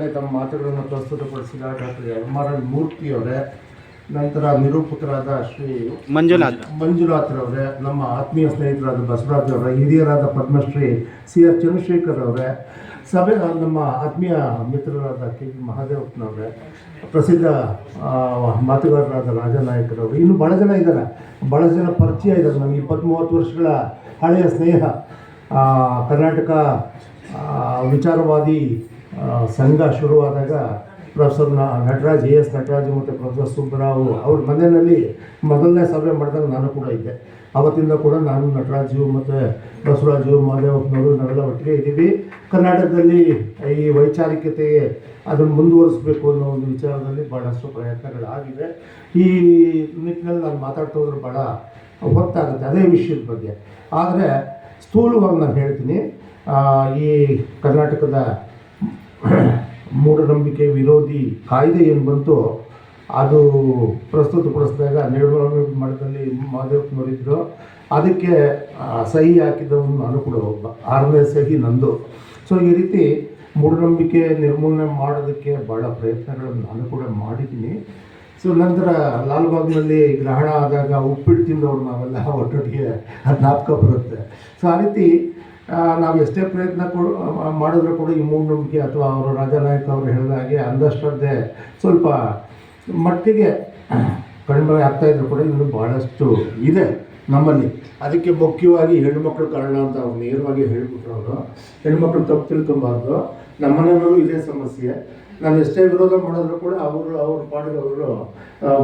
ತಮ್ಮ ಮಾತುಗಳನ್ನು ಪ್ರಸ್ತುತಪಡಿಸಿದ doctor M R N ಮೂರ್ತಿಯವರೇ, ನಂತರ ನಿರೂಪಕರಾದ ಶ್ರೀ ಮಂಜುನಾಥ್ರವರೇ, ನಮ್ಮ ಆತ್ಮೀಯ ಸ್ನೇಹಿತರಾದ ಬಸವರಾಜ್ ಅವರೇ, ಹಿರಿಯರಾದ ಪದ್ಮಶ್ರೀ ಸಿ ಆರ್ ಚಂದ್ರಶೇಖರ್ ಅವರೇ, ಸಭೆ ನಮ್ಮ ಆತ್ಮೀಯ ಮಿತ್ರರಾದ ಕೆ ವಿ ಮಹಾದೇವಪ್ಪನವರೇ, ಪ್ರಸಿದ್ಧ ಮಾತುಗಾರರಾದ ರಾಜನಾಯಕರವರು, ಇನ್ನು ಭಾಳ ಜನ ಇದ್ದಾರೆ, ಭಾಳ ಜನ ಪರಿಚಯ ಇದ್ದಾರೆ. ನಮಗೆ 20-30 ವರ್ಷಗಳ ಹಳೆಯ ಸ್ನೇಹ. ಕರ್ನಾಟಕ ವಿಚಾರವಾದಿ ಸಂಘ ಶುರುವಾದಾಗ ಪ್ರೊಫೆಸರ್ ನಟರಾಜ್ ಎಸ್ ನಟರಾಜ್ ಮತ್ತು ಪ್ರೊಫೆಸರ್ ಸುಬ್ಬರಾವ್ ಅವ್ರ ಮನೆಯಲ್ಲಿ ಮೊದಲನೇ ಸಭೆ ಮಾಡಿದಾಗ ನಾನು ಕೂಡ ಇದ್ದೆ. ಅವತ್ತಿಂದ ಕೂಡ ನಾನು ನಟರಾಜು ಮತ್ತು ಬಸವರಾಜು ಮಹಾದೇವಪ್ಪನವರು ನಾವೆಲ್ಲ ಒಟ್ಟಿಗೆ ಇದ್ದೀವಿ. ಕರ್ನಾಟಕದಲ್ಲಿ ಈ ವೈಚಾರಿಕತೆಗೆ ಅದನ್ನು ಮುಂದುವರಿಸಬೇಕು ಅನ್ನೋ ಒಂದು ವಿಚಾರದಲ್ಲಿ ಭಾಳಷ್ಟು ಪ್ರಯತ್ನಗಳಾಗಿವೆ. ಈ ನಿಟ್ಟಿನಲ್ಲಿ ನಾನು ಮಾತಾಡ್ತಾ ಹೋದ್ರೆ ಭಾಳ ಹೊತ್ತಾಗುತ್ತೆ ಅದೇ ವಿಷಯದ ಬಗ್ಗೆ. ಆದರೆ ಸ್ಥೂಲವಾಗಿ ನಾನು ಹೇಳ್ತೀನಿ, ಈ ಕರ್ನಾಟಕದ ಮೂಢನಂಬಿಕೆ ವಿರೋಧಿ ಕಾಯ್ದೆ ಏನು ಬಂತು ಅದು ಪ್ರಸ್ತುತಪಡಿಸಿದಾಗ ನಿರ್ಮೂಲನೆ ಮಠದಲ್ಲಿ ಮಹಾದೇವಪ್ಪನವರಿದ್ದರು. ಅದಕ್ಕೆ ಸಹಿ ಹಾಕಿದವನು ನಾನು ಕೂಡ ಒಬ್ಬ, 6ನೇ ಸಹಿ ನಂದು. ಸೊ ಈ ರೀತಿ ಮೂಢನಂಬಿಕೆ ನಿರ್ಮೂಲನೆ ಮಾಡೋದಕ್ಕೆ ಭಾಳ ಪ್ರಯತ್ನಗಳನ್ನು ನಾನು ಕೂಡ ಮಾಡಿದ್ದೀನಿ. ಸೊ ನಂತರ ಲಾಲ್ಬಾಗ್ನಲ್ಲಿ ಗ್ರಹಣ ಆದಾಗ ಉಪ್ಪಿಟ್ಟು ತಿಂದವ್ರು ನಾವೆಲ್ಲ ಒಟ್ಟೊಟ್ಟಿಗೆ ಅದು ಜ್ಞಾಪಕ ಬರುತ್ತೆ. ಸೊ ಆ ರೀತಿ ನಾವು ಎಷ್ಟೇ ಪ್ರಯತ್ನ ಮಾಡಿದ್ರೂ ಕೂಡ ಈ ಮೂಢನಂಬಿಕೆ ಅಥವಾ ಅವರು ರಾಜನಾಯಕ ಅವರು ಹೇಳಿದ ಹಾಗೆ ಅಂಧಶ್ರದ್ಧೆ ಸ್ವಲ್ಪ ಮಟ್ಟಿಗೆ ಕಡಿಮೆ ಆಗ್ತಾಯಿದ್ರು ಕೂಡ ಇನ್ನೂ ಭಾಳಷ್ಟು ಇದೆ ನಮ್ಮಲ್ಲಿ. ಅದಕ್ಕೆ ಮುಖ್ಯವಾಗಿ ಹೆಣ್ಣುಮಕ್ಳು ಕಾರಣ ಅಂತ ಅವ್ರು ನೇರವಾಗಿ ಹೇಳಿಬಿಟ್ರು. ಅವರು ಹೆಣ್ಮಕ್ಳು ತಪ್ಪು ತಿಳ್ಕೊಬಾರ್ದು. ನಮ್ಮ ಮನೆಯಲ್ಲೂ ಇದೇ ಸಮಸ್ಯೆ. ನಾನು ಎಷ್ಟೇ ವಿರೋಧ ಮಾಡಿದ್ರು ಕೂಡ ಅವ್ರ ಪಾಡಿಗೆ ಅವರು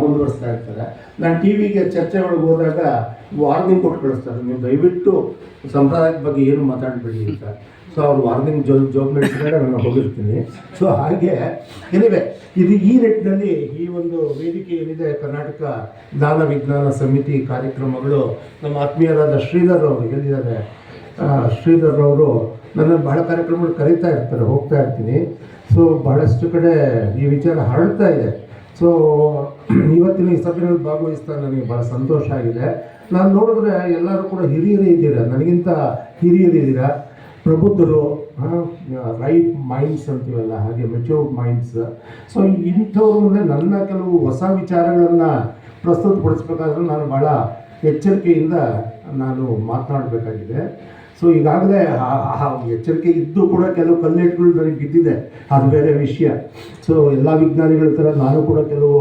ಮುಂದುವರಿಸ್ತಾ ಇರ್ತಾರೆ. ನಾನು ಟಿ ವಿಗೆ ಚರ್ಚೆಗಳಿಗೆ ಹೋದಾಗ ವಾರ್ನಿಂಗ್ ಕೊಟ್ಟು ಕಳಿಸ್ತಾರೆ, ನೀವು ದಯವಿಟ್ಟು ಸಂಪ್ರದಾಯದ ಬಗ್ಗೆ ಏನು ಮಾತಾಡಬೇಡಿ ಅಂತ. ಸೊ ಅವ್ರು ವಾರ್ನಿಂಗ್ ಜವಾಬ್ದಾರಿ ಇಟ್ಕೊಂಡೆ ನಾನು ಹೋಗಿರ್ತೀನಿ. ಸೊ ಹಾಗೆ ಏನಿವೆ ಇದು ಈ ನಿಟ್ಟಿನಲ್ಲಿ ಈ ಒಂದು ವೇದಿಕೆ ಏನಿದೆ, ಕರ್ನಾಟಕ ಜ್ಞಾನ ವಿಜ್ಞಾನ ಸಮಿತಿ ಕಾರ್ಯಕ್ರಮಗಳು, ನಮ್ಮ ಆತ್ಮೀಯರಾದ ಶ್ರೀಧರ್ ಅವರು ಹೇಳಿದ್ದಾರೆ. ಶ್ರೀಧರ್ ಅವರು ನನ್ನನ್ನು ಬಹಳ ಕಾರ್ಯಕ್ರಮಗಳು ಕರೀತಾ ಇರ್ತಾರೆ, ಹೋಗ್ತಾ ಇರ್ತೀನಿ. ಸೊ ಬಹಳಷ್ಟು ಕಡೆ ಈ ವಿಚಾರ ಹರಡ್ತಾ ಇದೆ. ಸೊ ಇವತ್ತಿನ ಈ ಸಭೆಯಲ್ಲಿ ಭಾಗವಹಿಸ್ತಾ ನನಗೆ ಭಾಳ ಸಂತೋಷ ಆಗಿದೆ. ನಾನು ನೋಡಿದ್ರೆ ಎಲ್ಲರೂ ಕೂಡ ಹಿರಿಯರೇ ಇದ್ದೀರಾ, ನನಗಿಂತ ಹಿರಿಯರಿದ್ದೀರಾ, ಪ್ರಬುದ್ಧರು, ರೈಟ್ ಮೈಂಡ್ಸ್ ಅಂತೀವಲ್ಲ ಹಾಗೆ ಮೆಚೂರ್ಡ್ ಮೈಂಡ್ಸ್. ಸೊ ಇಂಥವ್ರ ಮುಂದೆ ನನ್ನ ಕೆಲವು ಹೊಸ ವಿಚಾರಗಳನ್ನು ಪ್ರಸ್ತುತಪಡಿಸ್ಬೇಕಾದ್ರೂ ನಾನು ಭಾಳ ಎಚ್ಚರಿಕೆಯಿಂದ ನಾನು ಮಾತನಾಡಬೇಕಾಗಿದೆ. ಸೊ ಈಗಾಗಲೇ ಎಚ್ಚರಿಕೆ ಇದ್ದು ಕೂಡ ಕೆಲವು ಕಲ್ಲೆಟ್ಗಳು ನನಗೆ ಬಿದ್ದಿದೆ, ಅದು ಬೇರೆ ವಿಷಯ. ಸೊ ಎಲ್ಲ ವಿಜ್ಞಾನಿಗಳ ಥರ ನಾನು ಕೂಡ ಕೆಲವು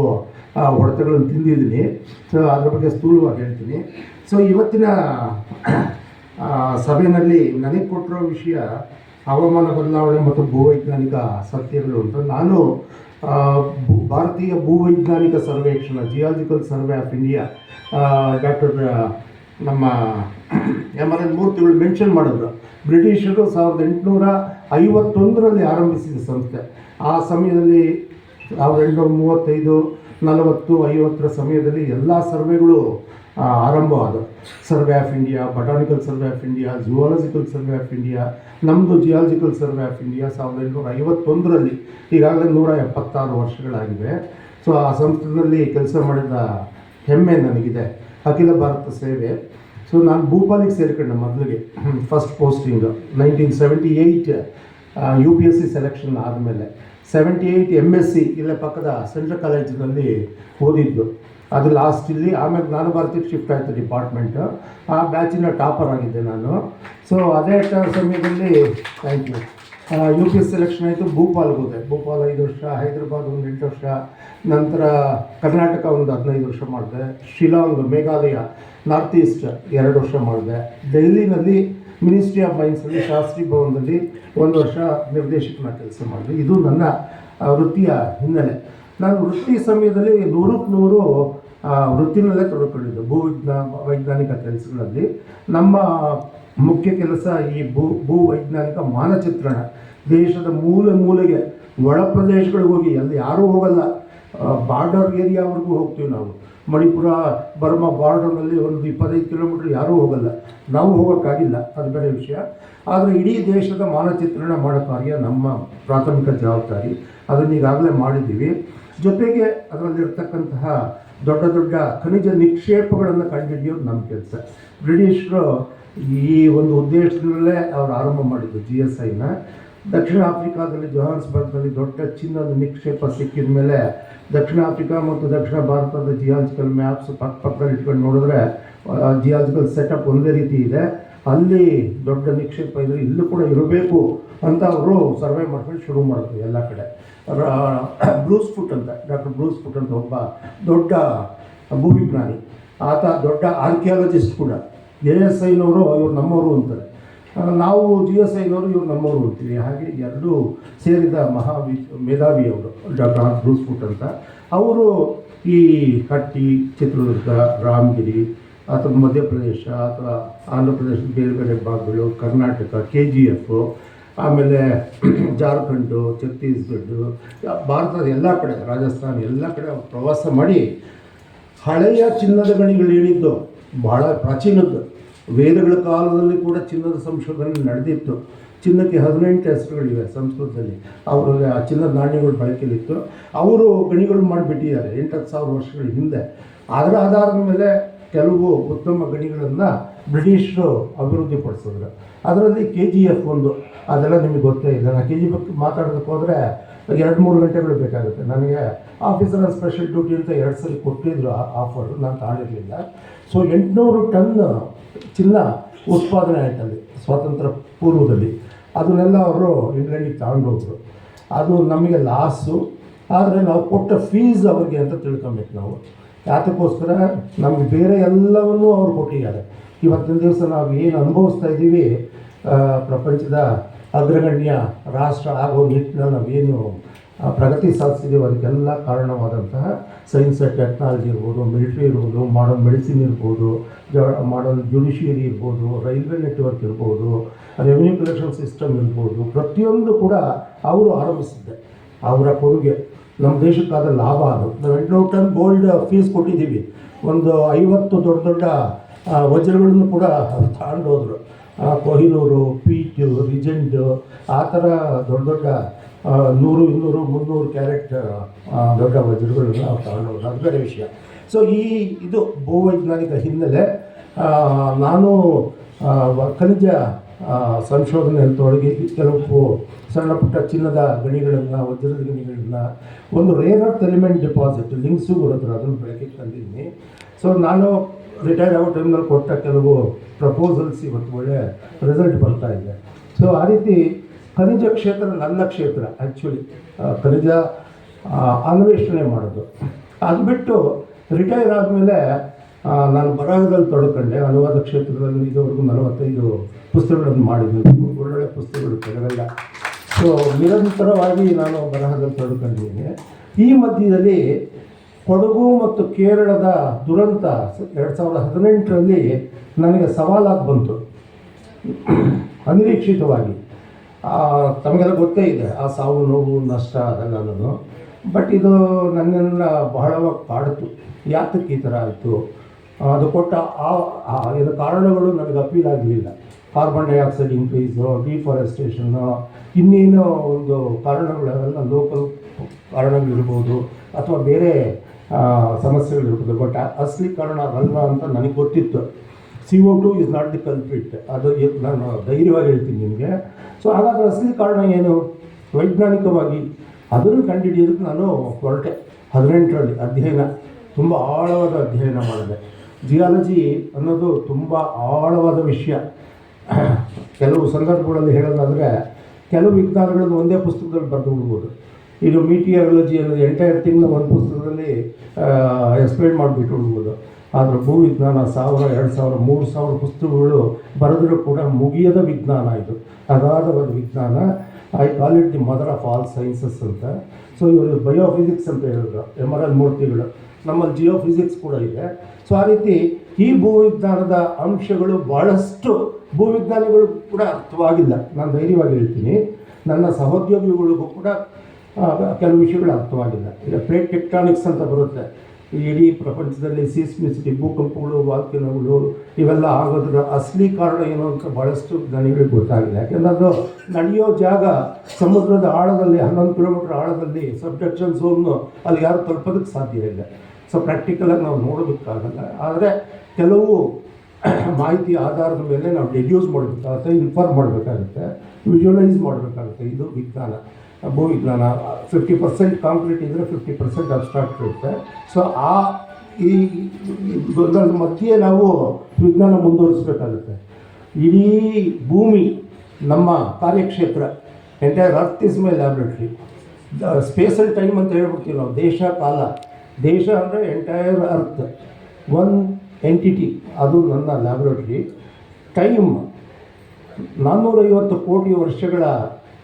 ಹೊಡೆತಗಳನ್ನು ತಿಂದಿದ್ದೀನಿ. ಸೊ ಅದ್ರ ಬಗ್ಗೆ ಸ್ಥೂಲವಾಗಿ ಹೇಳ್ತೀನಿ. ಸೊ ಇವತ್ತಿನ ಸಭೆಯಲ್ಲಿ ನನಗೆ ಕೊಟ್ಟಿರೋ ವಿಷಯ ಹವಾಮಾನ ಬದಲಾವಣೆ ಮತ್ತು ಭೂವೈಜ್ಞಾನಿಕ ಸತ್ಯಗಳು ಅಂತ. ನಾನು ಭಾರತೀಯ ಭೂವೈಜ್ಞಾನಿಕ ಸರ್ವೇಕ್ಷಣಾ geological survey of India doctor ನಮ್ಮ ಎಂ ಆರ್ ಎನ್ ಮೂರ್ತಿಗಳು ಮೆನ್ಷನ್ ಮಾಡಿದ್ರು. ಬ್ರಿಟಿಷರು 1851ರಲ್ಲಿ ಆರಂಭಿಸಿದ ಸಂಸ್ಥೆ. ಆ ಸಮಯದಲ್ಲಿ 1835, 40, 50 ಸಮಯದಲ್ಲಿ ಎಲ್ಲ ಸರ್ವೆಗಳು ಆರಂಭವಾದವು. Survey of India, botanical survey of India, zoological survey of India, ನಮ್ಮದು ಜಿಯಾಲಜಿಕಲ್ ಸರ್ವೆ ಆಫ್ ಇಂಡಿಯಾ 1851ರಲ್ಲಿ. ಈಗಾಗಲೇ 176 ವರ್ಷಗಳಾಗಿವೆ. ಸೊ ಆ ಸಂಸ್ಥೆಯಲ್ಲಿ ಕೆಲಸ ಮಾಡಿದ ಹೆಮ್ಮೆ ನನಗಿದೆ, ಅಖಿಲ ಭಾರತ ಸೇವೆ. ಸೊ ನಾನು ಭೂಪಾಲಿಗೆ ಸೇರಿಕೊಂಡೆ ಮೊದಲಿಗೆ, ಫಸ್ಟ್ ಪೋಸ್ಟಿಂಗ್ 1978 UPSC ಸೆಲೆಕ್ಷನ್ ಆದಮೇಲೆ 78 MSc ಇಲ್ಲೇ ಪಕ್ಕದ ಸೆಂಟ್ರಲ್ ಕಾಲೇಜಿನಲ್ಲಿ ಓದಿದ್ದು. ಅದು ಲಾಸ್ಟ್ ಇಲ್ಲಿ. ಆಮೇಲೆ ನಾನು ಭಾರತಕ್ಕೆ ಶಿಫ್ಟ್ ಆಯಿತು ಡಿಪಾರ್ಟ್ಮೆಂಟ್. ಆ ಬ್ಯಾಚಿನ ಟಾಪರ್ ಆಗಿದ್ದೆ ನಾನು. ಸೊ ಅದೇ ಸಮಯದಲ್ಲಿ ಥ್ಯಾಂಕ್ ಯು UPSC ಸೆಲೆಕ್ಷನ್ ಆಯಿತು. ಭೂಪಾಲ್ಗೆ ಹೋದೆ. ಭೂಪಾಲ್ 5 ವರ್ಷ, ಹೈದರಾಬಾದ್ ಒಂದು 8 ವರ್ಷ, ನಂತರ ಕರ್ನಾಟಕ ಒಂದು 15 ವರ್ಷ ಮಾಡಿದೆ. ಶಿಲಾಂಗ್ ಮೇಘಾಲಯ ನಾರ್ತ್ ಈಸ್ಟ್ 2 ವರ್ಷ ಮಾಡಿದೆ. ಡೆಲ್ಲಿನಲ್ಲಿ ಮಿನಿಸ್ಟ್ರಿ ಆಫ್ ಮೈನ್ಸಲ್ಲಿ ಶಾಸ್ತ್ರಿ ಭವನದಲ್ಲಿ 1 ವರ್ಷ ನಿರ್ದೇಶಕನ ಕೆಲಸ ಮಾಡಿದೆ. ಇದು ನನ್ನ ವೃತ್ತಿಯ ಹಿನ್ನೆಲೆ. ನಾನು ವೃತ್ತಿ ಸಮಯದಲ್ಲಿ 100ಕ್ಕೆ 100 ವೃತ್ತಿನಲ್ಲೇ ತೊಡಕೊಂಡಿದ್ದು ವೈಜ್ಞಾನಿಕ ಕೆಲಸಗಳಲ್ಲಿ. ನಮ್ಮ ಮುಖ್ಯ ಕೆಲಸ ಈ ಭೂವೈಜ್ಞಾನಿಕ ಮಾನಚಿತ್ರಣ. ದೇಶದ ಮೂಲೆ ಮೂಲೆಗೆ, ಒಳ ಪ್ರದೇಶಗಳಿಗೆ ಹೋಗಿ, ಅಲ್ಲಿ ಯಾರೂ ಹೋಗಲ್ಲ, ಬಾರ್ಡರ್ ಏರಿಯಾವರೆಗೂ ಹೋಗ್ತೀವಿ ನಾವು. ಮಣಿಪುರ ಬರ್ಮಾ ಬಾರ್ಡರ್ನಲ್ಲಿ ಒಂದು 25 ಕಿಲೋಮೀಟ್ರ್ ಯಾರೂ ಹೋಗಲ್ಲ. ನಾವು ಹೋಗೋಕ್ಕಾಗಿಲ್ಲ, ಅದು ಬೇರೆ ವಿಷಯ. ಆದರೆ ಇಡೀ ದೇಶದ ಮಾನಚಿತ್ರಣ ಮಾಡೋ ಕಾರ್ಯ ನಮ್ಮ ಪ್ರಾಥಮಿಕ ಜವಾಬ್ದಾರಿ. ಅದನ್ನು ಈಗಾಗಲೇ ಮಾಡಿದ್ದೀವಿ. ಜೊತೆಗೆ ಅದರಲ್ಲಿರ್ತಕ್ಕಂತಹ ದೊಡ್ಡ ದೊಡ್ಡ ಖನಿಜ ನಿಕ್ಷೇಪಗಳನ್ನು ಕಂಡುಹಿಡಿಯೋದು ನಮ್ಮ ಕೆಲಸ. ಬ್ರಿಟಿಷರು ಈ ಒಂದು ಉದ್ದೇಶದಲ್ಲೇ ಅವರು ಆರಂಭ ಮಾಡಿದ್ದು GSIನ. ದಕ್ಷಿಣ ಆಫ್ರಿಕಾದಲ್ಲಿ ಜೋಹಾನ್ಸ್ಬರ್ಗ್ನಲ್ಲಿ ದೊಡ್ಡ ಚಿನ್ನದ ನಿಕ್ಷೇಪ ಸಿಕ್ಕಿದ ಮೇಲೆ ದಕ್ಷಿಣ ಆಫ್ರಿಕಾ ಮತ್ತು ದಕ್ಷಿಣ ಭಾರತದ ಜಿಯಾಲಜಿಕಲ್ ಮ್ಯಾಪ್ಸ್ ಪಕ್ಕದಲ್ಲಿ ಇಟ್ಕೊಂಡು ನೋಡಿದ್ರೆ ಜಿಯಾಲಜಿಕಲ್ ಸೆಟಪ್ ಒಂದೇ ರೀತಿ ಇದೆ. ಅಲ್ಲಿ ದೊಡ್ಡ ನಿಕ್ಷೇಪ ಇದ್ದರೆ ಇಲ್ಲೂ ಕೂಡ ಇರಬೇಕು ಅಂತ ಅವರು ಸರ್ವೆ ಮಾಡ್ಕೊಂಡು ಶುರು ಮಾಡಿದ್ರು ಎಲ್ಲ ಕಡೆ. ಬ್ರೂಸ್ ಫುಟ್ ಅಂತ, ಡಾಕ್ಟರ್ ಬ್ರೂಸ್ ಫುಟ್ ಅಂತ ಒಬ್ಬ ದೊಡ್ಡ ಭೂವಿಜ್ಞಾನಿ, ಆತ ದೊಡ್ಡ ಆರ್ಕಿಯಾಲಜಿಸ್ಟ್ ಕೂಡ. ASIನವರು ಇವ್ರು ನಮ್ಮವರು ಅಂತಾರೆ, ನಾವು GSIನವರು ಇವ್ರು ನಮ್ಮವರು ಅಂತೀವಿ. ಹಾಗೆ ಎರಡೂ ಸೇರಿದ ಮೇಧಾವಿ ಅವರು ಡಾಕ್ಟರ್ ಬ್ರೂಸ್ ಫುಟ್ ಅಂತ. ಅವರು ಈ ಹಟ್ಟಿ, ಚಿತ್ರದುರ್ಗ, ರಾಮಗಿರಿ ಅಥವಾ ಮಧ್ಯಪ್ರದೇಶ ಅಥವಾ ಆಂಧ್ರ ಪ್ರದೇಶದ ಬೇರೆ ಬೇರೆ ಭಾಗಗಳು, ಕರ್ನಾಟಕ, KGF, ಆಮೇಲೆ ಜಾರ್ಖಂಡು, ಛತ್ತೀಸ್ಗಢ, ಭಾರತದ ಎಲ್ಲ ಕಡೆ, ರಾಜಸ್ಥಾನ ಎಲ್ಲ ಕಡೆ ಪ್ರವಾಸ ಮಾಡಿ ಹಳೆಯ ಚಿನ್ನದ ಗಣಿಗಳು ಹೇಳಿದ್ದು ಬಹಳ ಪ್ರಾಚೀನದ್ದು. ವೇದಗಳ ಕಾಲದಲ್ಲಿ ಕೂಡ ಚಿನ್ನದ ಸಂಶೋಧನೆ ನಡೆದಿತ್ತು. ಚಿನ್ನಕ್ಕೆ 18 ಹೆಸರುಗಳಿವೆ ಸಂಸ್ಕೃತದಲ್ಲಿ. ಅವ್ರಿಗೆ ಆ ಚಿನ್ನದ ನಾಣ್ಯಗಳು ಬಳಕೆಯಲ್ಲಿತ್ತು. ಅವರು ಗಣಿಗಳು ಮಾಡಿಬಿಟ್ಟಿದ್ದಾರೆ 8,000 ವರ್ಷಗಳ ಹಿಂದೆ. ಅದರ ಆಧಾರದ ಮೇಲೆ ಕೆಲವು ಉತ್ತಮ ಗಣಿಗಳನ್ನು ಬ್ರಿಟಿಷರು ಅಭಿವೃದ್ಧಿಪಡಿಸಿದ್ರು. ಅದರಲ್ಲಿ KGF ಒಂದು, ಅದೆಲ್ಲ ನಿಮಗೆ ಗೊತ್ತೇ ಇದೆ. ನಾನು KGF ಮಾತಾಡೋದಕ್ಕೆ ಹೋದರೆ 2-3 ಗಂಟೆಗಳು ಬೇಕಾಗುತ್ತೆ. ನನಗೆ ಆಫೀಸರ್ ಆನ್ ಸ್ಪೆಷಲ್ ಡ್ಯೂಟಿ ಅಂತ 2 ಸಲ ಕೊಟ್ಟಿದ್ರು ಆಫರು, ನಾನು ತಾಳಿರಲಿಲ್ಲ. ಸೊ 800 ಟನ್ ಚಿನ್ನ ಉತ್ಪಾದನೆ ಆಯ್ತಲ್ಲಿ ಸ್ವಾತಂತ್ರ್ಯ ಪೂರ್ವದಲ್ಲಿ. ಅದನ್ನೆಲ್ಲ ಅವರು ಇಂಗ್ಲೆಂಡಿಗೆ ತಗೊಂಡೋದ್ರು. ಅದು ನಮಗೆ ಲಾಸು, ಆದರೆ ನಾವು ಕೊಟ್ಟ ಫೀಸ್ ಅವ್ರಿಗೆ ಅಂತ ತಿಳ್ಕೊಬೇಕು ನಾವು. ಯಾತಕ್ಕೋಸ್ಕರ ನಮಗೆ ಬೇರೆ ಎಲ್ಲವನ್ನೂ ಅವರು ಕೊಟ್ಟಿದ್ದಾರೆ. ಇವತ್ತಿನ ದಿವಸ ನಾವು ಏನು ಅನುಭವಿಸ್ತಾ ಇದ್ದೀವಿ, ಪ್ರಪಂಚದ ಅಗ್ರಗಣ್ಯ ರಾಷ್ಟ್ರ ಆಗೋ ನಿಟ್ಟಿನಲ್ಲಿ ನಾವೇನು ಪ್ರಗತಿ ಸಾಧಿಸಿದ್ದೀವಿ, ಅದಕ್ಕೆಲ್ಲ ಕಾರಣವಾದಂತಹ ಸೈನ್ಸ್ ಆ್ಯಂಡ್ ಟೆಕ್ನಾಲಜಿ ಇರ್ಬೋದು, ಮಿಲಿಟ್ರಿ ಇರ್ಬೋದು, ಮಾಡರ್ನ್ ಮೆಡಿಸಿನ್ ಇರ್ಬೋದು, ಮಾಡರ್ನ್ ಜುಡಿಷಿಯರಿ ಇರ್ಬೋದು, ರೈಲ್ವೆ ನೆಟ್ವರ್ಕ್ ಇರ್ಬೋದು, ರೆವಿನ್ಯೂ ಕಲೆಕ್ಷನ್ ಸಿಸ್ಟಮ್ ಇರ್ಬೋದು, ಪ್ರತಿಯೊಂದು ಕೂಡ ಅವರು ಆರಂಭಿಸಿದ್ದೆ. ಅವರ ಕೊಡುಗೆ ನಮ್ಮ ದೇಶಕ್ಕಾದ ಲಾಭ. ಅದು ನಾವು 800 ಟನ್ ಗೋಲ್ಡ್ ಫೀಸ್ ಕೊಟ್ಟಿದ್ದೀವಿ. ಒಂದು 50 ದೊಡ್ಡ ದೊಡ್ಡ ವಜ್ರಗಳನ್ನು ಕೂಡ ತಗೊಂಡೋದ್ರು. ಕೊಹಿನೂರು, ಪೀಚು, ರಿಜೆಂಡು, ಆ ಥರ ದೊಡ್ಡ ದೊಡ್ಡ 100, 200, 300 ಕ್ಯಾರೆಟ್ ದೊಡ್ಡ ವಜ್ರಗಳನ್ನ ನಾವು ತಗೊಂಡೋದ್ರು. ಅದು ಬೇರೆ ವಿಷಯ. ಸೊ ಇದು ಭೂವೈಜ್ಞಾನಿಕ ಹಿನ್ನೆಲೆ. ನಾನು ಖನಿಜ ಸಂಶೋಧನೆಯಲ್ಲಿ ತೊಡಗಿ ಕೆಲವು ಸಣ್ಣ ಪುಟ್ಟ ಚಿನ್ನದ ಗಣಿಗಳನ್ನು, ವಜ್ರದ ಗಣಿಗಳನ್ನು, ಒಂದು rare earth element deposit links ಬರುತ್ತೆ, ಅದನ್ನು ಬೆಳಕಿಗೆ ತಂದಿದ್ದೀನಿ. ಸೊ ನಾನು ರಿಟೈರ್ ಆಗೋ ಟೈಮ್ನಲ್ಲಿ ಕೊಟ್ಟ ಕೆಲವು ಪ್ರಪೋಸಲ್ಸ್ ಇವತ್ತು ಒಳ್ಳೆ ರಿಸಲ್ಟ್ ಬರ್ತಾ ಇದೆ. ಸೊ ಆ ರೀತಿ ಖನಿಜ ಕ್ಷೇತ್ರ ನನ್ನ ಕ್ಷೇತ್ರ. ಆ್ಯಕ್ಚುಲಿ ಖನಿಜ ಅನ್ವೇಷಣೆ ಮಾಡೋದು. ಅದು ಬಿಟ್ಟು ರಿಟೈರ್ ಆದಮೇಲೆ ನಾನು ಬರಹದಲ್ಲಿ ತೊಡ್ಕೊಂಡೆ. ಅನುವಾದ ಕ್ಷೇತ್ರದಲ್ಲಿ ಇದುವರೆಗೂ 45 ಪುಸ್ತಕಗಳನ್ನು ಮಾಡಿದ್ದೀನಿ, ಒಳ್ಳೊಳ್ಳೆ ಪುಸ್ತಕಗಳು ಕೆಲವೆಲ್ಲ. ಸೊ ನಿರಂತರವಾಗಿ ನಾನು ಬರಹದಲ್ಲಿ ತೊಡ್ಕೊಂಡಿದ್ದೀನಿ. ಈ ಮಧ್ಯದಲ್ಲಿ ಕೊಡಗು ಮತ್ತು ಕೇರಳದ ದುರಂತ 2018ರಲ್ಲಿ ನನಗೆ ಸವಾಲಾಗಿ ಬಂತು, ಅನಿರೀಕ್ಷಿತವಾಗಿ. ತಮಗೆಲ್ಲ ಗೊತ್ತೇ ಇದೆ ಆ ಸಾವು, ನೋವು, ನಷ್ಟ ಅದೆಲ್ಲನೂ. ಬಟ್ ಇದು ನನ್ನನ್ನು ಬಹಳವಾಗಿ ಕಾಡಿತು. ಯಾತಕ್ಕೆ ಈ ಥರ ಆಯಿತು, ಅದು ಕೊಟ್ಟ ಇದು ಕಾರಣಗಳು ನನಗೆ ಅಪೀಲ್ ಆಗಲಿಲ್ಲ. ಕಾರ್ಬನ್ ಡೈಆಕ್ಸೈಡ್ ಇನ್ಕ್ರೀಸು, ಡಿಫಾರೆಸ್ಟೇಷನ್ನು, ಇನ್ನೇನೋ ಒಂದು ಕಾರಣಗಳೆಲ್ಲ ಲೋಕಲ್ ಕಾರಣಗಳಿರ್ಬೋದು ಅಥವಾ ಬೇರೆ ಸಮಸ್ಯೆಗಳಿರ್ಬೋದು. ಬಟ್ ಅಸಲಿ ಕಾರಣ ಅದಲ್ಲ ಅಂತ ನನಗೆ ಗೊತ್ತಿತ್ತು. CO2 is not the culprit. ಅದು ನಾನು ಧೈರ್ಯವಾಗಿ ಹೇಳ್ತೀನಿ ನಿಮಗೆ. ಸೊ ಹಾಗಾದರೆ ಅಸಲಿ ಕಾರಣ ಏನು ವೈಜ್ಞಾನಿಕವಾಗಿ ಅದನ್ನು ಕಂಡುಹಿಡಿಯೋದಕ್ಕೆ ನಾನು ಹೊರಟೆ. 18ರಲ್ಲಿ ಅಧ್ಯಯನ, ತುಂಬ ಆಳವಾದ ಅಧ್ಯಯನ ಮಾಡಿದೆ. ಜಿಯಾಲಜಿ ಅನ್ನೋದು ತುಂಬ ಆಳವಾದ ವಿಷಯ. ಕೆಲವು ಸಂದರ್ಭಗಳಲ್ಲಿ ಹೇಳೋದಾದರೆ ಕೆಲವು ವಿಜ್ಞಾನಗಳನ್ನು ಒಂದೇ ಪುಸ್ತಕದಲ್ಲಿ ಬರೆದು ಬಿಡ್ಬೋದು. ಈಗ ಮೀಟಿಯಾಲಜಿ ಅನ್ನೋದು ಎಂಟೈರ್ ತಿಂಗಳು ಒಂದು ಪುಸ್ತಕದಲ್ಲಿ ಎಕ್ಸ್ಪ್ಲೈನ್ ಮಾಡಿಬಿಟ್ಟು ಬಿಡ್ಬೋದು. ಆದರೆ ಭೂವಿಜ್ಞಾನ 1000, 2000, 3000 ಪುಸ್ತಕಗಳು ಬರೆದರೂ ಕೂಡ ಮುಗಿಯದ ವಿಜ್ಞಾನ. ಇದು ಅಗಾಧವಾದ ವಿಜ್ಞಾನ. I call it the mother of all sciences ಅಂತ. ಸೊ ಇವರು ಬಯೋಫಿಸಿಕ್ಸ್ ಅಂತ ಹೇಳಿದ್ರು MRL ಮೂರ್ತಿಗಳು. ನಮ್ಮಲ್ಲಿ ಜಿಯೋಫಿಸಿಕ್ಸ್ ಕೂಡ ಇದೆ. ಸೊ ಆ ರೀತಿ ಈ ಭೂವಿಜ್ಞಾನದ ಅಂಶಗಳು ಭಾಳಷ್ಟು ಭೂವಿಜ್ಞಾನಿಗಳು ಕೂಡ ಅರ್ಥವಾಗಿಲ್ಲ. ನಾನು ಧೈರ್ಯವಾಗಿ ಹೇಳ್ತೀನಿ, ನನ್ನ ಸಹೋದ್ಯೋಗಿಗಳಿಗೂ ಕೂಡ ಕೆಲವು ವಿಷಯಗಳು ಅರ್ಥವಾಗಿಲ್ಲ. ಈಗ ಪ್ಲೇಟ್ ಟೆಕ್ಟಾನಿಕ್ಸ್ ಅಂತ ಬರುತ್ತೆ. ಇಡೀ ಪ್ರಪಂಚದಲ್ಲಿ ಸೀಸ್ಮಿಸಿಟಿ, ಭೂಕಂಪಗಳು, ವಾಲ್ಕೆನೋಗಳು ಇವೆಲ್ಲ ಆಗೋದ್ರ ಅಸಲಿ ಕಾರಣ ಏನು ಅಂತ ಭಾಳಷ್ಟು ಜನಗಳಿಗೆ ಗೊತ್ತಾಗಿಲ್ಲ. ಯಾಕೆಂದರೆ ಅದು ನಡೆಯೋ ಜಾಗ ಸಮುದ್ರದ ಆಳದಲ್ಲಿ, 11 ಕಿಲೋಮೀಟರ್ ಆಳದಲ್ಲಿ, ಸಬ್ಡಕ್ಷನ್ ಝೋನ್ನು, ಅಲ್ಲಿ ಯಾರು ತಲುಪೋದಕ್ಕೆ ಸಾಧ್ಯ ಇಲ್ಲ. ಸೊ ಪ್ರಾಕ್ಟಿಕಲಾಗಿ ನಾವು ನೋಡೋದಕ್ಕಾಗಲ್ಲ. ಆದರೆ ಕೆಲವು ಮಾಹಿತಿ ಆಧಾರದ ಮೇಲೆ ನಾವು ಡೆಡ್ಯೂಸ್ ಮಾಡಬೇಕಾಗುತ್ತೆ, ಇನ್ಫಾರ್ಮ್ ಮಾಡಬೇಕಾಗುತ್ತೆ, ವಿಜುವಲೈಸ್ ಮಾಡಬೇಕಾಗುತ್ತೆ. ಇದು ವಿಜ್ಞಾನ, ಭೂವಿಜ್ಞಾನ. 50% ಕಾಂಕ್ರೀಟ್ ಇದ್ದರೆ 50% ಅಬ್ಸ್ಟ್ರಾಕ್ಟ್ ಇರುತ್ತೆ. ಸೊ ಈ ಗೊಂದಲದ ಮಧ್ಯೆ ನಾವು ವಿಜ್ಞಾನ ಮುಂದುವರಿಸಬೇಕಾಗುತ್ತೆ. ಇಡೀ ಭೂಮಿ ನಮ್ಮ ಕಾರ್ಯಕ್ಷೇತ್ರ, entire earth is my laboratory. Space and time ಅಂತ ಹೇಳ್ಬಿಡ್ತೀವಿ ನಾವು, ದೇಶ ಕಾಲ. ದೇಶ ಅಂದರೆ ಎಂಟೈರ್ ಅರ್ತ್, ಒನ್ ಎಂಟಿಟಿ, ಅದು ನನ್ನ ಲ್ಯಾಬ್ರೇಟ್ರಿ. ಟೈಮ್ 450 ಕೋಟಿ ವರ್ಷಗಳ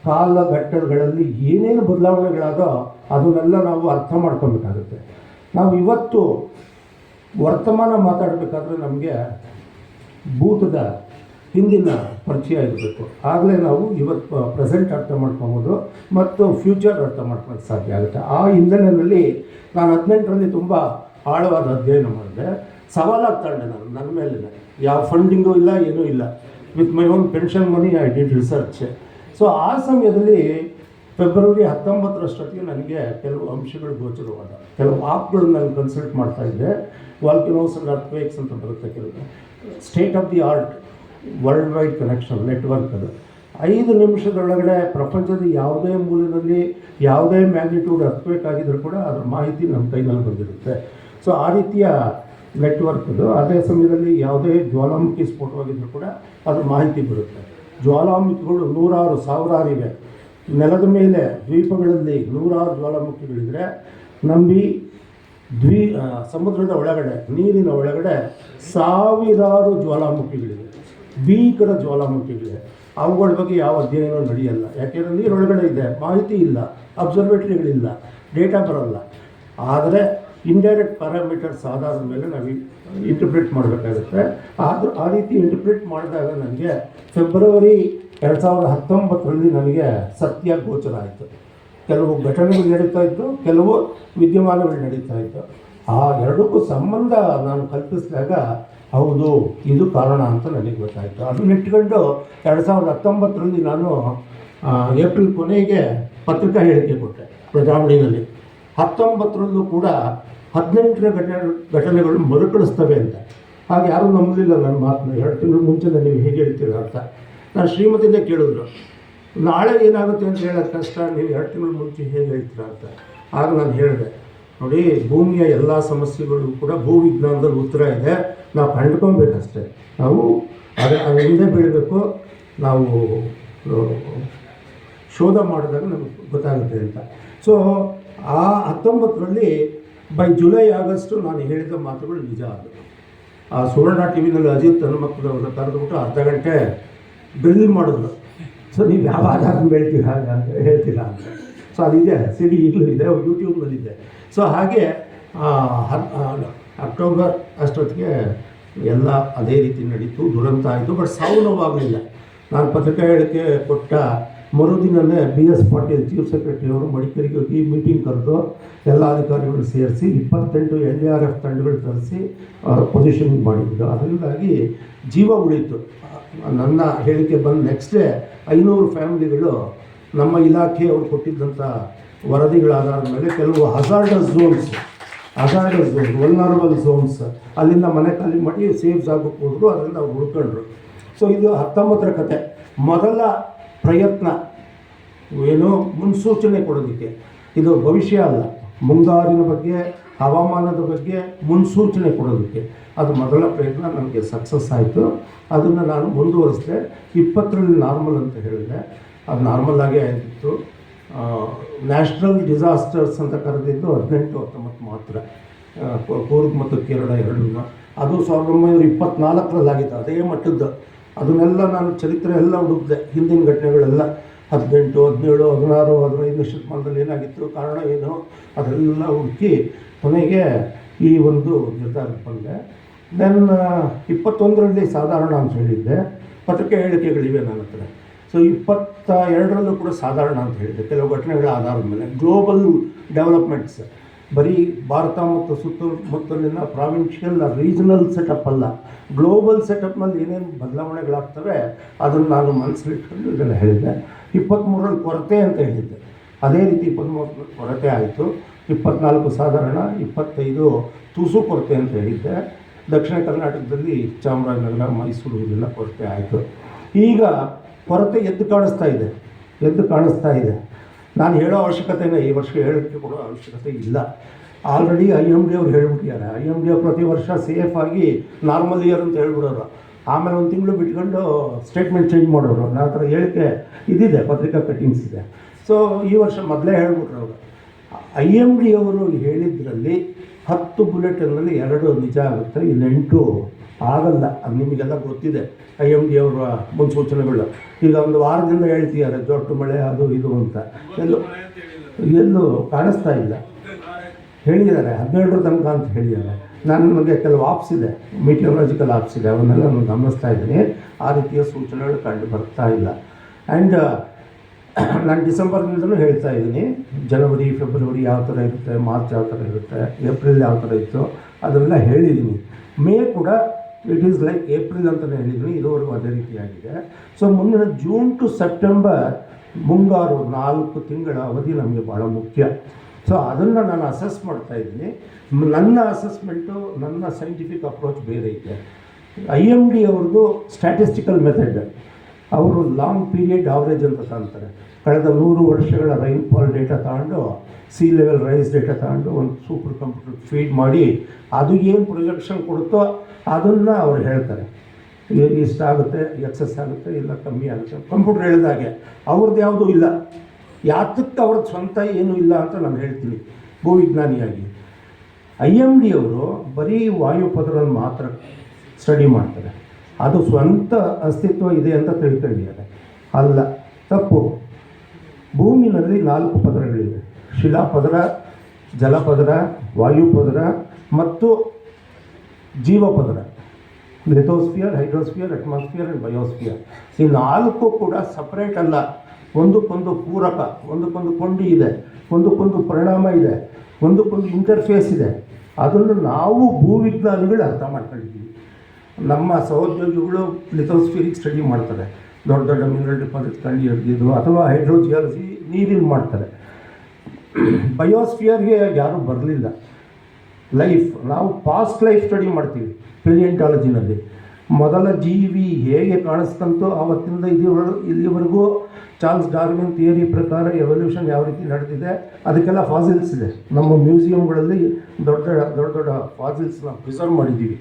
ಕಾಲಘಟ್ಟಗಳಲ್ಲಿ ಏನೇನು ಬದಲಾವಣೆಗಳಾದೋ ಅದನ್ನೆಲ್ಲ ನಾವು ಅರ್ಥ ಮಾಡ್ಕೊಬೇಕಾಗುತ್ತೆ. ನಾವು ಇವತ್ತು ವರ್ತಮಾನ ಮಾತಾಡಬೇಕಾದ್ರೆ ನಮಗೆ ಭೂತದ ಹಿಂದಿನ ಪರಿಚಯ ಇರಬೇಕು. ಆಗಲೇ ನಾವು ಇವತ್ತು ಪ್ರೆಸೆಂಟ್ ಅರ್ಥ ಮಾಡ್ಕೊಬೋದು ಮತ್ತು ಫ್ಯೂಚರ್ ಅರ್ಥ ಮಾಡ್ಕೊಳ್ಳೋಕ್ಕೆ ಸಾಧ್ಯ ಆಗುತ್ತೆ. ಆ ಹಿನ್ನೆಲೆಯಲ್ಲಿ ನಾನು 18ರಲ್ಲಿ ತುಂಬ ಆಳವಾದ ಅಧ್ಯಯನ ಮಾಡಿದೆ. ಸವಾಲಾಗಿ ತಗೊಂಡೆ ನಾನು ನನ್ನ ಮೇಲೆ. ಯಾವ ಫಂಡಿಂಗೂ ಇಲ್ಲ, ಏನೂ ಇಲ್ಲ. With my own pension money I did research. So ಆ ಸಮಯದಲ್ಲಿ ಫೆಬ್ರವರಿ 19ರಷ್ಟೊತ್ತಿಗೆ ನನಗೆ ಕೆಲವು ಅಂಶಗಳು ಗೋಚರವಾದ, ಕೆಲವು ಆ್ಯಪ್ಗಳನ್ನ ನಾನು ಕನ್ಸಲ್ಟ್ ಮಾಡ್ತಾಯಿದ್ದೆ. ವಾಲ್ಕನೋಸ್ ಆ್ಯಂಡ್ ಅರ್ಥ್ಕ್ವೇಕ್ಸ್ ಅಂತ ಬರುತ್ತೆ ಕೆಲವು. State of the art world wide connection network. ಅದು 5 ನಿಮಿಷದೊಳಗಡೆ ಪ್ರಪಂಚದ ಯಾವುದೇ ಮೂಲೆಯಲ್ಲಿ ಯಾವುದೇ ಮ್ಯಾಗ್ನಿಟ್ಯೂಡ್ ಅರ್ಥ್ಕ್ವೇಕ್ ಆಗಿದ್ರೂ ಕೂಡ ಅದರ ಮಾಹಿತಿ ನಮ್ಮ ಕೈನಲ್ಲಿ ಬಂದಿರುತ್ತೆ. ಸೊ ಆ ರೀತಿಯ ನೆಟ್ವರ್ಕ್ ಅದು. ಅದೇ ಸಮಯದಲ್ಲಿ ಯಾವುದೇ ಜ್ವಾಲಾಮುಖಿ ಸ್ಫೋಟವಾಗಿದ್ದರೂ ಕೂಡ ಅದ್ರ ಮಾಹಿತಿ ಬರುತ್ತೆ. ಜ್ವಾಲಾಮುಖಿಗಳು ನೂರಾರು ಸಾವಿರಾರಿವೆ. ನೆಲದ ಮೇಲೆ ದ್ವೀಪಗಳಲ್ಲಿ ನೂರಾರು ಜ್ವಾಲಾಮುಖಿಗಳಿದ್ರೆ, ನಂಬಿ ಸಮುದ್ರದ ಒಳಗಡೆ, ನೀರಿನ ಒಳಗಡೆ ಸಾವಿರಾರು ಜ್ವಾಲಾಮುಖಿಗಳಿವೆ, ಭೀಕರ ಜ್ವಾಲಾಮುಖಿಗಳಿವೆ. ಅವುಗಳ ಬಗ್ಗೆ ಯಾವ ಅಧ್ಯಯನ ನಡೆಯಲ್ಲ. ಯಾಕೆಂದರೆ ನೀರೊಳಗಡೆ ಇದೆ, ಮಾಹಿತಿ ಇಲ್ಲ, ಅಬ್ಸರ್ವೇಟ್ರಿಗಳಿಲ್ಲ, ಡೇಟಾ ಬರೋಲ್ಲ. ಆದರೆ ಇಂಡೈರೆಕ್ಟ್ ಪ್ಯಾರಾಮೀಟರ್ಸ್ ಆಧಾರದ ಮೇಲೆ ನಾವು ಇಂಟರ್ಪ್ರಿಟ್ ಮಾಡಬೇಕಾಗುತ್ತೆ. ಆದರೂ ಆ ರೀತಿ ಇಂಟರ್ಪ್ರಿಟ್ ಮಾಡಿದಾಗ ನನಗೆ ಫೆಬ್ರವರಿ 2019ರಲ್ಲಿ ನನಗೆ ಸತ್ಯ ಗೋಚರ ಆಯಿತು. ಕೆಲವು ಘಟನೆಗಳು ನಡೀತಾ ಇತ್ತು, ಕೆಲವು ವಿದ್ಯಮಾನಗಳು ನಡೀತಾ ಇತ್ತು. ಆ ಎರಡಕ್ಕೂ ಸಂಬಂಧ ನಾನು ಕಲ್ಪಿಸಿದಾಗ ಹೌದು ಇದು ಕಾರಣ ಅಂತ ನನಗೆ ಗೊತ್ತಾಯಿತು. ಅದನ್ನ ಇಟ್ಕೊಂಡು 2019ರಲ್ಲಿ ನಾನು ಏಪ್ರಿಲ್ ಕೊನೆಗೆ ಪತ್ರಿಕಾ ಹೇಳಿಕೆ ಕೊಟ್ಟೆ ಪ್ರಜಾವಾಣಿಯಲ್ಲಿ. 19ರಲ್ಲೂ ಕೂಡ 18ರ ಘಟನೆಗಳು ಮರುಕಳಿಸ್ತವೆ ಅಂತ. ಹಾಗೆ ಯಾರೂ ನಂಬಲಿಲ್ಲ ನನ್ನ ಮಾತನ್ನು. 2 ತಿಂಗಳು ಮುಂಚೆ ನೀವು ಹೇಗೆ ಹೇಳ್ತೀರ ಅಂತ ನಾನು ಶ್ರೀಮತಿಯಿಂದ ಕೇಳಿದ್ರು. ನಾಳೆ ಏನಾಗುತ್ತೆ ಅಂತ ಹೇಳೋದು ಕಷ್ಟ, ನೀವು 2 ತಿಂಗಳು ಮುಂಚೆ ಹೇಗೆ ಹೇಳ್ತೀರಾ ಅಂತ. ಆಗ ನಾನು ಹೇಳಿದೆ, ನೋಡಿ, ಭೂಮಿಯ ಎಲ್ಲ ಸಮಸ್ಯೆಗಳು ಕೂಡ ಭೂವಿಜ್ಞಾನದಲ್ಲಿ ಉತ್ತರ ಇದೆ, ನಾವು ಕಂಡುಕೊಬೇಕಷ್ಟೇ. ನಾವು ಅದ್ರ ಹಿಂದೆ ಬೀಳಬೇಕು, ನಾವು ಶೋಧ ಮಾಡಿದಾಗ ನಮಗೆ ಗೊತ್ತಾಗುತ್ತೆ ಅಂತ. ಸೊ ಆ 19ರಲ್ಲಿ ಬೈ ಜುಲೈ ಆಗಸ್ಟು ನಾನು ಹೇಳಿದ ಮಾತುಗಳು ನಿಜ ಆದವು. ಆ ಸುವರ್ಣ ಟಿ ವಿನಲ್ಲಿ ಅಜಿತ್ ಹನುಮಕ್ಕನವ್ರನ್ನ ಕರೆದುಬಿಟ್ಟು ಅರ್ಧ ಗಂಟೆ ಡ್ರಿಲ್ ಮಾಡಿದ್ರು. ಸೊ ನೀವು ಯಾವ ಆಧಾರ ಹೇಳ್ತೀರಾ ಅಂತ ಹೇಳ್ತೀರಾ ಅಂತ. ಸೊ ಅದಿದೆ, CD ಈಗಲೂ ಇದೆ, ಯೂಟ್ಯೂಬ್ನಲ್ಲಿದೆ. ಸೊ ಹಾಗೆ ಅಕ್ಟೋಬರ್ ಅಷ್ಟೊತ್ತಿಗೆ ಎಲ್ಲ ಅದೇ ರೀತಿ ನಡೀತು, ದುರಂತ ಆಯಿತು. ಬಟ್ ಸಾವು ನೋವಾಗಲಿಲ್ಲ. ನಾನು ಪತ್ರಿಕಾ ಹೇಳಿಕೆ ಕೊಟ್ಟ ಮರುದಿನವೇ BS ಪಾಟೀಲ್ ಚೀಫ್ ಸೆಕ್ರೆಟರಿ ಅವರು ಮಡಿಕೇರಿಗೆ ಹೋಗಿ ಮೀಟಿಂಗ್ ಕರೆದು ಎಲ್ಲ ಅಧಿಕಾರಿಗಳು ಸೇರಿಸಿ 28 NDRF ತಂಡಗಳು ತರಿಸಿ ಪೊಸಿಷನಿಂಗ್ ಮಾಡಿದ್ರು. ಅದರಿಂದಾಗಿ ಜೀವ ಉಳಿತು. ನನ್ನ ಹೇಳಿಕೆ ಬಂದ ನೆಕ್ಸ್ಟ್ ಡೇ 500 ಫ್ಯಾಮಿಲಿಗಳು ನಮ್ಮ ಇಲಾಖೆಯವರು ಕೊಟ್ಟಿದ್ದಂಥ ವರದಿಗಳ ಆಧಾರದ ಮೇಲೆ ಕೆಲವು ಹಜಾರ್ಡಸ್ ಝೋನ್ಸ್, ವಲ್ನರಬಲ್ ಝೋನ್ಸ್, ಅಲ್ಲಿಂದ ಮನೆ ಖಾಲಿ ಮಾಡಿ ಸೇಫ್ ಜಾಗಕ್ಕೆ ಹೋದ್ರು. ಅದರಿಂದ ಅವ್ರು ಉಳ್ಕೊಂಡ್ರು. ಸೊ ಇದು 19ರ ಕತೆ. ಮೊದಲ ಪ್ರಯತ್ನ ಏನು ಮುನ್ಸೂಚನೆ ಕೊಡೋದಕ್ಕೆ. ಇದು ಭವಿಷ್ಯ ಅಲ್ಲ, ಮುಂಗಾರಿನ ಬಗ್ಗೆ, ಹವಾಮಾನದ ಬಗ್ಗೆ ಮುನ್ಸೂಚನೆ ಕೊಡೋದಕ್ಕೆ ಅದು ಮೊದಲ ಪ್ರಯತ್ನ. ನನಗೆ ಸಕ್ಸಸ್ ಆಯಿತು. ಅದನ್ನು ನಾನು ಮುಂದುವರಿಸಿದೆ. 20ರಲ್ಲಿ ನಾರ್ಮಲ್ ಅಂತ ಹೇಳಿದೆ, ಅದು ನಾರ್ಮಲ್ ಆಗೇ ಆಗಿತ್ತು. ನ್ಯಾಷನಲ್ ಡಿಸಾಸ್ಟರ್ಸ್ ಅಂತ ಕರೆದಿದ್ದು 18, 19 ಮಾತ್ರ, ಕೂರ್ಗ್ ಮತ್ತು ಕೇರಳ ಎರಡೂ. ಅದು 1924ರಲ್ಲಿ ಆಗಿತ್ತು, ಅದೇ ಮಟ್ಟದ್ದು. ಅದನ್ನೆಲ್ಲ ನಾನು ಚರಿತ್ರೆ ಎಲ್ಲ ಹುಡುಕಿದೆ, ಹಿಂದಿನ ಘಟನೆಗಳೆಲ್ಲ 18, 17, 16, 15 ಶತಮಾನದಲ್ಲಿ ಏನಾಗಿತ್ತು, ಕಾರಣ ಏನು, ಅದೆಲ್ಲ ಹುಡುಕಿ ಕೊನೆಗೆ ಈ ಒಂದು ನಿರ್ಧಾರಕ್ಕೆ ಬಂದೆ. ದೆನ್ 21ರಲ್ಲಿ ಸಾಧಾರಣ ಅಂತ ಹೇಳಿದ್ದೆ. ಪತ್ರಿಕೆ ಹೇಳಿಕೆಗಳಿವೆ ನನ್ನ ಹತ್ರ. ಸೊ 22ರಲ್ಲೂ ಕೂಡ ಸಾಧಾರಣ ಅಂತ ಹೇಳಿದೆ, ಕೆಲವು ಘಟನೆಗಳ ಆಧಾರದ ಮೇಲೆ. ಗ್ಲೋಬಲ್ ಡೆವಲಪ್ಮೆಂಟ್ಸ್, ಬರೀ ಭಾರತ ಮತ್ತು ಸುತ್ತಮುತ್ತಲಿನ ಪ್ರಾವಿನ್ಷಿಯಲ್ ರೀಜನಲ್ ಸೆಟಪ್ ಅಲ್ಲ, ಗ್ಲೋಬಲ್ ಸೆಟಪ್ನಲ್ಲಿ ಏನೇನು ಬದಲಾವಣೆಗಳಾಗ್ತವೆ ಅದನ್ನು ನಾನು ಮನಸ್ಸಲ್ಲಿಟ್ಕೊಂಡು ಇದನ್ನು ಹೇಳಿದ್ದೆ. 23ರಲ್ಲಿ ಕೊರತೆ ಅಂತ ಹೇಳಿದ್ದೆ, ಅದೇ ರೀತಿ 23ರಲ್ಲಿ ಕೊರತೆ ಆಯಿತು. 24 ಸಾಧಾರಣ, 25 ತುಸು ಕೊರತೆ ಅಂತ ಹೇಳಿದ್ದೆ. ದಕ್ಷಿಣ ಕರ್ನಾಟಕದಲ್ಲಿ ಚಾಮರಾಜನಗರ, ಮೈಸೂರು ಇದೆಲ್ಲ ಕೊರತೆ ಆಯಿತು. ಈಗ ಕೊರತೆ ಎದ್ದು ಕಾಣಿಸ್ತಾ ಇದೆ. ನಾನು ಹೇಳೋ ಅವಶ್ಯಕತೆನೇ ಈ ವರ್ಷ ಹೇಳೋಕ್ಕೆ ಕೊಡೋ ಅವಶ್ಯಕತೆ ಇಲ್ಲ. ಆಲ್ರೆಡಿ IMD ಅವ್ರು ಹೇಳ್ಬಿಟ್ಟಿದ್ದಾರೆ. IMD ಅವ್ರು ಪ್ರತಿ ವರ್ಷ ಸೇಫಾಗಿ ನಾರ್ಮಲ್ ಇಯರ್ ಅಂತ ಹೇಳ್ಬಿಡೋರು, ಆಮೇಲೆ ಒಂದು ತಿಂಗಳು ಬಿಟ್ಕೊಂಡು ಸ್ಟೇಟ್ಮೆಂಟ್ ಚೇಂಜ್ ಮಾಡೋರು. ನನ್ನ ಹತ್ರ ಹೇಳಿಕೆ ಇದಿದೆ, ಪತ್ರಿಕಾ ಕಟ್ಟಿಂಗ್ಸ್ ಇದೆ. ಸೊ ಈ ವರ್ಷ ಮೊದಲೇ ಹೇಳ್ಬಿಟ್ರು ಅವರು. IMD ಅವರು ಹೇಳಿದ್ರಲ್ಲಿ 10 ಬುಲೆಟಿನ್ನಲ್ಲಿ 2 ನಿಜ ಆಗುತ್ತೆ, ಇಲ್ಲಿ 8 ಆಗಲ್ಲ. ಅದು ನಿಮಗೆಲ್ಲ ಗೊತ್ತಿದೆ IMD ಅವರ ಮುನ್ಸೂಚನೆಗಳು. ಈಗ ಒಂದು ವಾರದಿಂದ ಹೇಳ್ತಿದ್ದಾರೆ ದೊಡ್ಡ ಮಳೆ ಅದು ಇದು ಅಂತ, ಎಲ್ಲೂ ಕಾಣಿಸ್ತಾ ಇಲ್ಲ. ಹೇಳಿದ್ದಾರೆ 17ರ ತನಕ ಅಂತ ಹೇಳಿದ್ದಾರೆ. ನನಗೆ ಕೆಲವು ಆಪ್ಸ್ ಇದೆ, ಮೀಟಿಯೋಲಾಜಿಕಲ್ ಆಪ್ಸ್ ಇದೆ, ಅವನ್ನೆಲ್ಲ ನಾನು ಗಮನಿಸ್ತಾ ಇದ್ದೀನಿ. ಆ ರೀತಿಯ ಸೂಚನೆಗಳು ಕಂಡು ಬರ್ತಾ ಇಲ್ಲ. ಆ್ಯಂಡ್ ನಾನು ಡಿಸೆಂಬರ್ನಿಂದಲೂ ಹೇಳ್ತಾ ಇದ್ದೀನಿ, ಜನವರಿ ಫೆಬ್ರವರಿ ಯಾವ ಥರ ಇರುತ್ತೆ, ಮಾರ್ಚ್ ಯಾವ ಥರ ಇರುತ್ತೆ, ಏಪ್ರಿಲ್ ಯಾವ ಥರ ಇತ್ತು ಅದನ್ನೆಲ್ಲ ಹೇಳಿದ್ದೀನಿ. ಮೇ ಕೂಡ ಇಟ್ ಈಸ್ ಲೈಕ್ ಏಪ್ರಿಲ್ ಅಂತಲೇ ಹೇಳಿದ್ದೀನಿ, ಇದುವರೆಗೂ ಅದೇ ರೀತಿಯಾಗಿದೆ. ಸೊ ಮುಂದಿನ ಜೂನ್ ಟು ಸೆಪ್ಟೆಂಬರ್ ಮುಂಗಾರು 4 ತಿಂಗಳ ಅವಧಿ ನಮಗೆ ಭಾಳ ಮುಖ್ಯ. ಸೊ ಅದನ್ನು ನಾನು ಅಸೆಸ್ ಮಾಡ್ತಾ ಇದ್ದೀನಿ. ನನ್ನ ಅಸೆಸ್ಮೆಂಟು, ನನ್ನ ಸೈಂಟಿಫಿಕ್ ಅಪ್ರೋಚ್ ಬೇರೆ ಇದೆ. IMD ಅವ್ರದ್ದು ಸ್ಟ್ಯಾಟಿಸ್ಟಿಕಲ್ ಮೆಥಡ್, ಅವರು ಲಾಂಗ್ ಪೀರಿಯಡ್ ಆವ್ರೇಜ್ ಅಂತ ತಗೊಳ್ತಾರೆ. ಕಳೆದ 100 ವರ್ಷಗಳ ರೈನ್ಫಾಲ್ ಡೇಟಾ ತಗೊಂಡು, ಸಿ ಲೆವೆಲ್ ರೈಸ್ ಡೇಟಾ ತಗೊಂಡು ಒಂದು ಸೂಪರ್ ಕಂಪ್ಯೂಟರ್ ಫೀಡ್ ಮಾಡಿ ಅದು ಏನು ಪ್ರೊಜೆಕ್ಷನ್ ಕೊಡುತ್ತೋ ಅದನ್ನು ಅವ್ರು ಹೇಳ್ತಾರೆ. ಇಷ್ಟಾಗುತ್ತೆ, ಎಕ್ಸಸ್ ಆಗುತ್ತೆ, ಇಲ್ಲ ಕಮ್ಮಿ ಆಗುತ್ತೆ. ಕಂಪ್ಯೂಟರ್ ಹೇಳಿದಾಗೆ ಅವ್ರದ್ದು ಯಾವುದೂ ಇಲ್ಲ, ಯಾತಕ್ಕೆ ಅವ್ರದ್ದು ಸ್ವಂತ ಏನೂ ಇಲ್ಲ ಅಂತ ನಾನು ಹೇಳ್ತೀನಿ ಭೂವಿಜ್ಞಾನಿಯಾಗಿ. IMD ಅವರು ಬರೀ ವಾಯುಪದರನ್ನು ಮಾತ್ರ ಸ್ಟಡಿ ಮಾಡ್ತಾರೆ, ಅದು ಸ್ವಂತ ಅಸ್ತಿತ್ವ ಇದೆ ಅಂತ ತಿಳ್ಕೊಂಡಿದ್ದಾರೆ. ಅಲ್ಲ, ತಪ್ಪು. ಭೂಮಿನಲ್ಲಿ 4 ಪದರಗಳಿವೆ: ಶಿಲಾಪದರ, ಜಲಪದರ, ವಾಯುಪದರ ಮತ್ತು ಜೀವಪದರ. Lithosphere, hydrosphere, atmosphere and biosphere. ಈ 4 ಕೂಡ ಸಪ್ರೇಟ್ ಅಲ್ಲ, ಒಂದಕ್ಕೊಂದು ಪೂರಕ, ಒಂದಕ್ಕೊಂದು ಕೊಂಡಿ ಇದೆ, ಒಂದಕ್ಕೊಂದು ಪರಿಣಾಮ ಇದೆ, ಒಂದಕ್ಕೊಂದು ಇಂಟರ್ಫೇಸ್ ಇದೆ. ಅದನ್ನು ನಾವು ಭೂವಿಜ್ಞಾನಿಗಳು ಅರ್ಥ ಮಾಡ್ಕೊಂಡಿದ್ದೀವಿ. ನಮ್ಮ ಸಹೋದ್ಯೋಗಿಗಳು ಲಿಥೋಸ್ಫಿಯರಿಗೆ ಸ್ಟಡಿ ಮಾಡ್ತಾರೆ, ದೊಡ್ಡ ದೊಡ್ಡ ಮಿನರಲ್ ಡಿಪಾಸಿಟ್ ಕಂಡು ಹಿಡಿದಿದ್ದು, ಅಥವಾ ಹೈಡ್ರೋಜಿಯಾಲಜಿ ನೀರಿನ ಮಾಡ್ತಾರೆ. ಬಯೋಸ್ಫಿಯರ್ಗೆ ಯಾರೂ ಬರಲಿಲ್ಲ. ಲೈಫ್, ನಾವು ಪಾಸ್ಟ್ ಲೈಫ್ ಸ್ಟಡಿ ಮಾಡ್ತೀವಿ ಪೆಲಿಯಂಟಾಲಜಿನಲ್ಲಿ. ಮೊದಲ ಜೀವಿ ಹೇಗೆ ಕಾಣಿಸ್ತಂತೋ ಆವತ್ತಿಂದ ಇಲ್ಲಿವರೆಗೂ ಚಾರ್ಲ್ಸ್ ಡಾರ್ವಿನ್ ಥಿಯರಿ ಪ್ರಕಾರ ಎವಲ್ಯೂಷನ್ ಯಾವ ರೀತಿ ನಡೆದಿದೆ ಅದಕ್ಕೆಲ್ಲ ಫಾಸಿಲ್ಸ್ ಇದೆ. ನಮ್ಮ ಮ್ಯೂಸಿಯಂಗಳಲ್ಲಿ ದೊಡ್ಡ ದೊಡ್ಡ ಫಾಸಿಲ್ಸ್ನ ಪ್ರಿಸರ್ವ್ ಮಾಡಿದ್ದೀವಿ.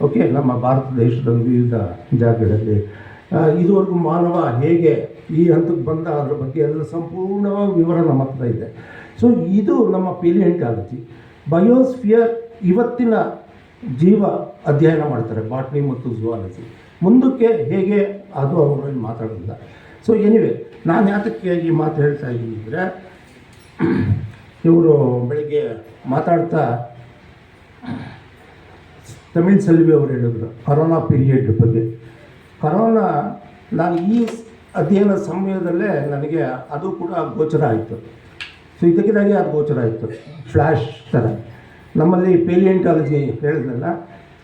ಓಕೆ, ನಮ್ಮ ಭಾರತ ದೇಶದ ವಿವಿಧ ಜಾಗಗಳಲ್ಲಿ ಇದುವರೆಗೂ ಮಾನವ ಹೇಗೆ ಈ ಹಂತಕ್ಕೆ ಬಂದ ಅದ್ರ ಬಗ್ಗೆ ಎಲ್ಲ ಸಂಪೂರ್ಣವಾಗಿ ವಿವರ ನಮ್ಮ ಹತ್ರ ಇದೆ. ಸೊ ಇದು ನಮ್ಮ ಪೆಲಿಯಂಟಾಲಜಿ. ಬಯೋಸ್ಫಿಯರ್ ಇವತ್ತಿನ ಜೀವ ಅಧ್ಯಯನ ಮಾಡ್ತಾರೆ, ಬಾಟ್ನಿ ಮತ್ತು ಝುವಾಲಜಿ. ಮುಂದಕ್ಕೆ ಹೇಗೆ ಅದು ಅವರಲ್ಲಿ ಮಾತಾಡೋದಿಲ್ಲ. ಸೊ ಎನಿವೆ, ನಾನು ಯಾತಕ್ಕೆ ಈ ಮಾತು ಹೇಳ್ತಾ ಇದ್ದೀನಿ ಅಂದರೆ, ಇವರು ಬೆಳಗ್ಗೆ ಮಾತಾಡ್ತಾ ತಮಿಳ್ ಸೆಲ್ವಿ ಅವರು ಹೇಳಿದ್ರು ಕರೋನಾ ಪೀರಿಯಡ್ ಬಗ್ಗೆ. ಕರೋನಾ, ನಾನು ಈ ಅಧ್ಯಯನ ಸಮಯದಲ್ಲೇ ನನಗೆ ಅದು ಕೂಡ ಗೋಚರ ಆಯಿತು. ಸೊ ಇದಕ್ಕಿದ್ದಾಗೆ ಅದು ಗೋಚರ ಆಯಿತು, ಫ್ಲ್ಯಾಶ್ ಥರ. ನಮ್ಮಲ್ಲಿ ಪೇಲಿಯಂಟಾಲಜಿ ಹೇಳಿದ್ನಲ್ಲ,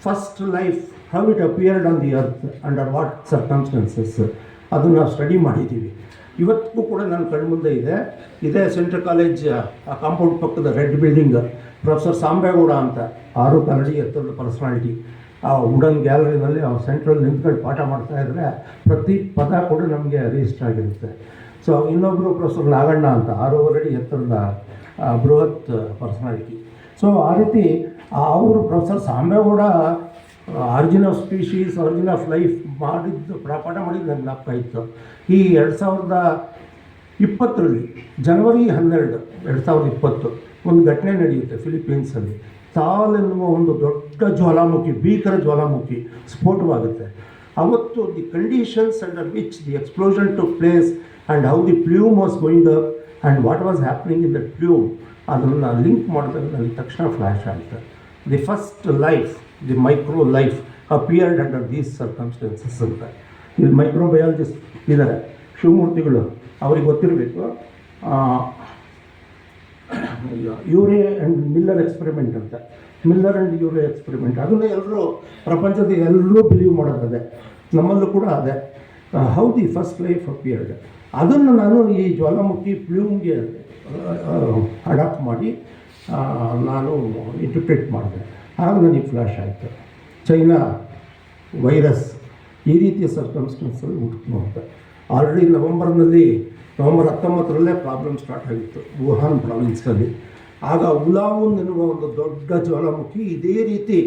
first life how it appeared on the earth under what circumstances, ಅದು ನಾವು ಸ್ಟಡಿ ಮಾಡಿದ್ದೀವಿ. ಇವತ್ತಿಗೂ ಕೂಡ ನನ್ನ ಕಣ್ಮುಂದೆ ಇದೆ. ಇದೇ ಸೆಂಟ್ರಲ್ ಕಾಲೇಜ್ ಕಾಂಪೌಂಡ್ ಪಕ್ಕದ ರೆಡ್ ಬಿಲ್ಡಿಂಗ್, ಪ್ರೊಫೆಸರ್ ಸಾಂಬೇಗೌಡ ಅಂತ 6 ಕನ್ನಡಿ ಎತ್ತರದ ಪರ್ಸನಾಲಿಟಿ, ಆ ವುಡನ್ ಗ್ಯಾಲರಿನಲ್ಲಿ ಅವ್ರು ಸೆಂಟ್ರಲ್ಲಿ ನಿಂತ್ಕೊಂಡು ಪಾಠ ಮಾಡ್ತಾಯಿದ್ರೆ ಪ್ರತಿ ಪದ ಕೂಡ ನಮಗೆ ರಿಜಿಸ್ಟರ್ ಆಗಿರುತ್ತೆ. ಸೊ ಇನ್ನೊಬ್ಬರು ಪ್ರೊಫೆಸರ್ ನಾಗಣ್ಣ ಅಂತ 6 ಅಡಿ ಎತ್ತರದ ಬೃಹತ್ ಪರ್ಸನಾಲಿಟಿ. ಸೊ ಆ ರೀತಿ ಅವರು professor Sambegowda origin of species, origin of life ಮಾಡಿದ್ದು ಪಾಠ ಮಾಡಿದ್ದು ನನಗೆ ಜ್ಞಾಪಕ ಇತ್ತು. ಈ 2020ರಲ್ಲಿ ಜನವರಿ 12, 2020 ಒಂದು ಘಟನೆ ನಡೆಯುತ್ತೆ ಫಿಲಿಪೀನ್ಸಲ್ಲಿ. ತಾಲ್ ಎನ್ನುವ ಒಂದು ದೊಡ್ಡ ಜ್ವಾಲಾಮುಖಿ, ಭೀಕರ ಜ್ವಾಲಾಮುಖಿ ಸ್ಫೋಟವಾಗುತ್ತೆ. ಅವತ್ತು the conditions under which the explosion to place and how the plume was going up and what was happening in that plume, ಅದನ್ನು ಲಿಂಕ್ ಮಾಡಿದಾಗ ನನಗೆ ತಕ್ಷಣ ಫ್ಲ್ಯಾಶ್ ಆಗುತ್ತೆ. The first life, the micro life appeared under these circumstances ಅಂತ. ಇಲ್ಲಿ microbiologist ಇದ್ದಾರೆ, ಶಿವಮೂರ್ತಿಗಳು, ಅವ್ರಿಗೆ ಗೊತ್ತಿರಬೇಕು. ಯೂರೇ ಆ್ಯಂಡ್ ಮಿಲ್ಲರ್ ಎಕ್ಸ್ಪೆರಿಮೆಂಟ್ ಅಂತ, ಮಿಲ್ಲರ್ ಆ್ಯಂಡ್ ಯೂರೇ ಎಕ್ಸ್ಪೆರಿಮೆಂಟ್, ಅದನ್ನೇ ಎಲ್ಲರೂ ಪ್ರಪಂಚದ ಎಲ್ಲರೂ ಬಿಲೀವ್ ಮಾಡೋದದೆ, ನಮ್ಮಲ್ಲೂ ಕೂಡ ಅದೇ. How the first life appeared, ಅದನ್ನು ನಾನು ಈ ಜ್ವಾಲಾಮುಖಿ ಪ್ಲ್ಯೂಮ್ಗೆ ಅಡಾಪ್ಟ್ ಮಾಡಿ ನಾನು ಇಂಟರ್ಪ್ರೇಟ್ ಮಾಡಿದೆ. ಆಗ ನನಗೆ ಫ್ಲ್ಯಾಶ್ ಆಯಿತು. ಚೈನಾ ವೈರಸ್ ಈ ರೀತಿಯ ಸರ್ಕಮ್ಸ್ಟೆನ್ಸಲ್ಲಿ ಹುಟ್ಟಿತು ಅಂತ. ಆಲ್ರೆಡಿ ನವೆಂಬರ್ 19ರಲ್ಲೇ ಪ್ರಾಬ್ಲಮ್ ಸ್ಟಾರ್ಟ್ ಆಗಿತ್ತು ವುಹಾನ್ ಪ್ರಾವಿನ್ಸ್ನಲ್ಲಿ. ಆಗ ಉಲಾವುನ್ ಎನ್ನುವ ಒಂದು ದೊಡ್ಡ ಜ್ವಾಲಾಮುಖಿ ಇದೇ ರೀತಿ